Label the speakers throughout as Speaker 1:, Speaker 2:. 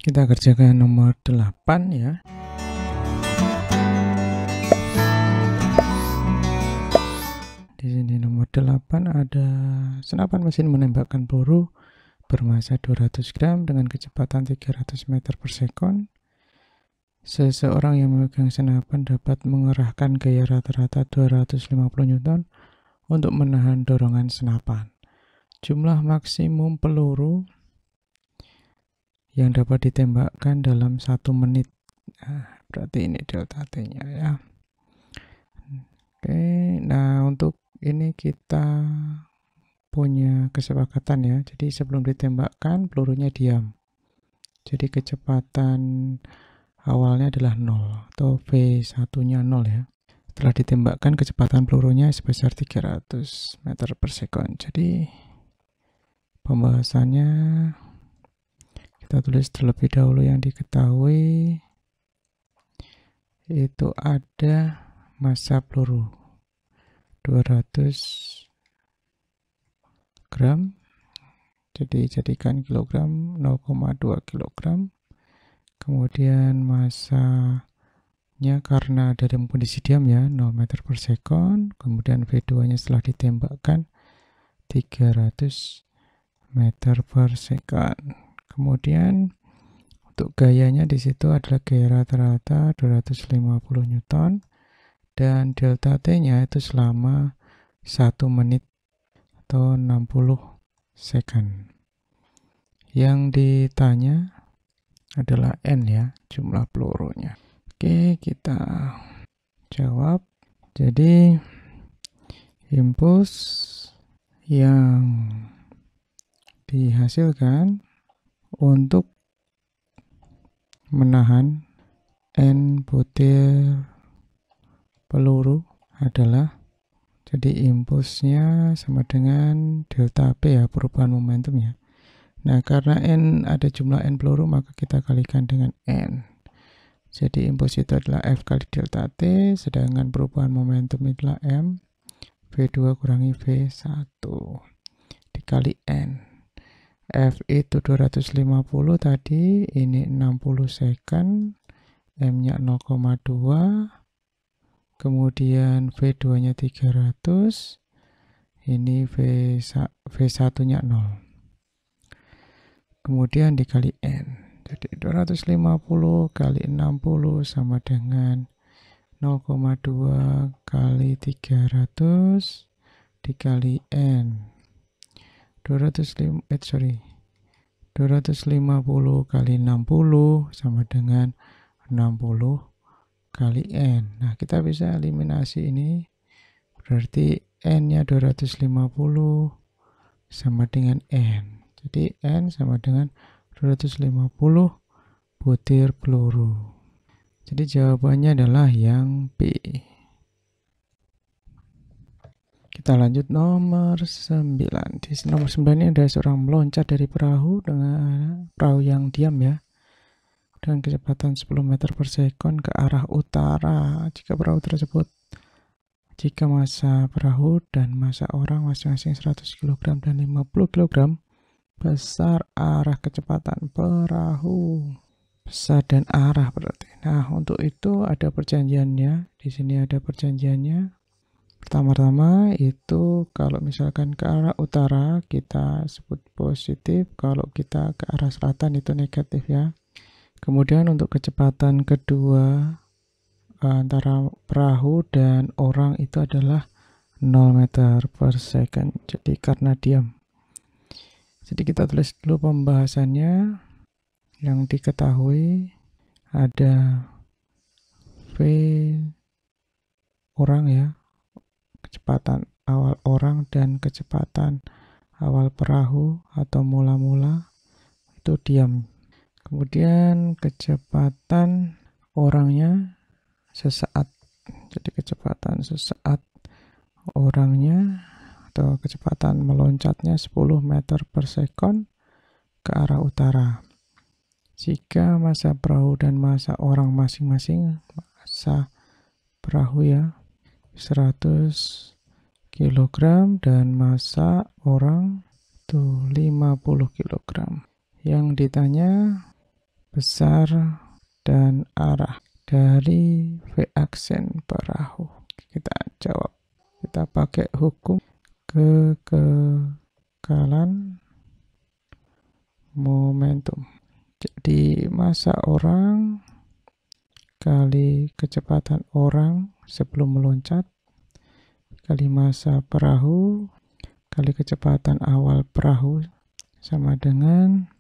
Speaker 1: Kita kerjakan nomor 8 ya. Di sini nomor 8 ada senapan mesin menembakkan peluru bermassa 200 gram dengan kecepatan 300 meter per sekon. Seseorang yang memegang senapan dapat mengerahkan gaya rata-rata 250 Newton untuk menahan dorongan senapan. Jumlah maksimum peluru yang dapat ditembakkan dalam 1 menit. Nah, berarti ini delta T-nya ya. Oke, nah untuk ini kita punya kesepakatan ya. Jadi sebelum ditembakkan pelurunya diam. Jadi kecepatan awalnya adalah 0 atau V1-nya 0 ya. Setelah ditembakkan kecepatan pelurunya sebesar 300 meter per sekon. Jadi pembahasannya kita tulis terlebih dahulu yang diketahui itu ada massa peluru 200 gram, jadi jadikan kilogram 0,2 kilogram. Kemudian massanya karena dalam kondisi diam ya 0 meter per sekon. Kemudian V2 nya setelah ditembakkan 300 meter per sekon. Kemudian untuk gayanya di situ adalah gaya rata-rata 250 Newton dan delta T-nya itu selama 1 menit atau 60 second. Yang ditanya adalah N ya, jumlah pelurunya. Oke, kita jawab. Jadi impuls yang dihasilkan untuk menahan N butir peluru adalah, jadi impulsnya sama dengan delta P ya, perubahan momentumnya. Nah, karena N ada jumlah N peluru, maka kita kalikan dengan N. Jadi impuls itu adalah F kali delta T, sedangkan perubahan momentum adalah M. V2 kurangi V1 dikali N. F itu 250 tadi, ini 60 second, M-nya 0,2, kemudian V2-nya 300, ini V1-nya 0. Kemudian dikali N. Jadi 250 kali 60 sama dengan 0,2 kali 300 dikali N. 250 kali 60 sama dengan 60 kali N. Nah, kita bisa eliminasi ini. Berarti N-nya 250 sama dengan N. Jadi N sama dengan 250 butir peluru. Jadi jawabannya adalah yang B. Kita lanjut nomor 9. Di nomor 9 ini ada seorang meloncat dari perahu dengan perahu yang diam ya, dengan kecepatan 10 meter per sekon ke arah utara. Jika massa perahu dan massa orang masing-masing 100 kg dan 50 kg, besar arah kecepatan perahu. Besar dan arah berarti. Nah, untuk itu ada perjanjiannya. Di sini ada perjanjiannya. Pertama-tama itu kalau misalkan ke arah utara kita sebut positif, kalau kita ke arah selatan itu negatif ya. Kemudian untuk kecepatan kedua antara perahu dan orang itu adalah 0 meter per second. Jadi karena diam. Jadi kita tulis dulu pembahasannya. Yang diketahui ada V orang ya, kecepatan awal orang dan kecepatan awal perahu atau mula-mula itu diam. Kemudian kecepatan orangnya sesaat. Jadi kecepatan sesaat orangnya atau kecepatan meloncatnya 10 meter per sekon ke arah utara. Jika massa perahu dan massa orang masing-masing, massa perahu ya 100 kg dan massa orang itu 50 kg. Yang ditanya besar dan arah dari V aksen perahu. Kita jawab, kita pakai hukum kekekalan momentum. Jadi massa orang kali kecepatan orang sebelum meloncat kali massa perahu kali kecepatan awal perahu sama dengan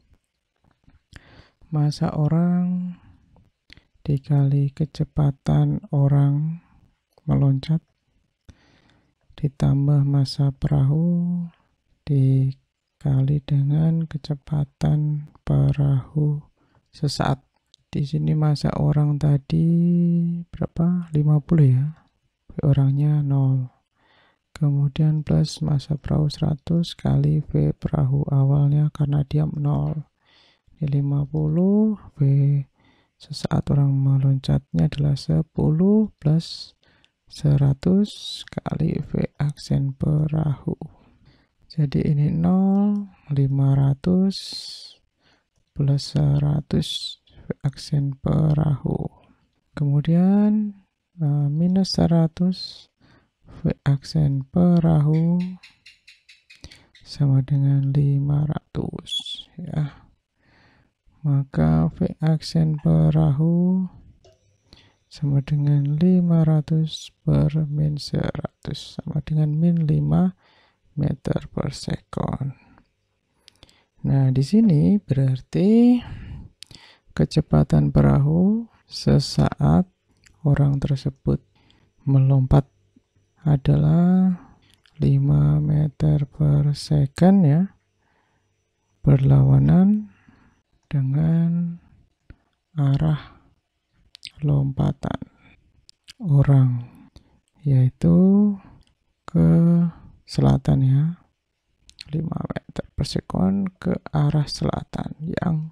Speaker 1: massa orang dikali kecepatan orang meloncat ditambah massa perahu dikali dengan kecepatan perahu sesaat. Di sini massa orang tadi berapa? 50 ya. V orangnya 0. Kemudian plus massa perahu 100 kali V perahu awalnya karena dia 0. Ini 50, V sesaat orang meloncatnya adalah 10 plus 100 kali V aksen perahu. Jadi ini 0, 500 plus 100 V aksen perahu. Kemudian minus 100 V aksen perahu sama dengan 500 ya. Maka V aksen perahu sama dengan 500 per min 100 sama dengan min 5 meter per sekon. Nah, di sini berarti kecepatan perahu sesaat orang tersebut melompat adalah 5 meter per second ya, berlawanan dengan arah lompatan orang, yaitu ke selatan ya, 5 meter per second ke arah selatan yang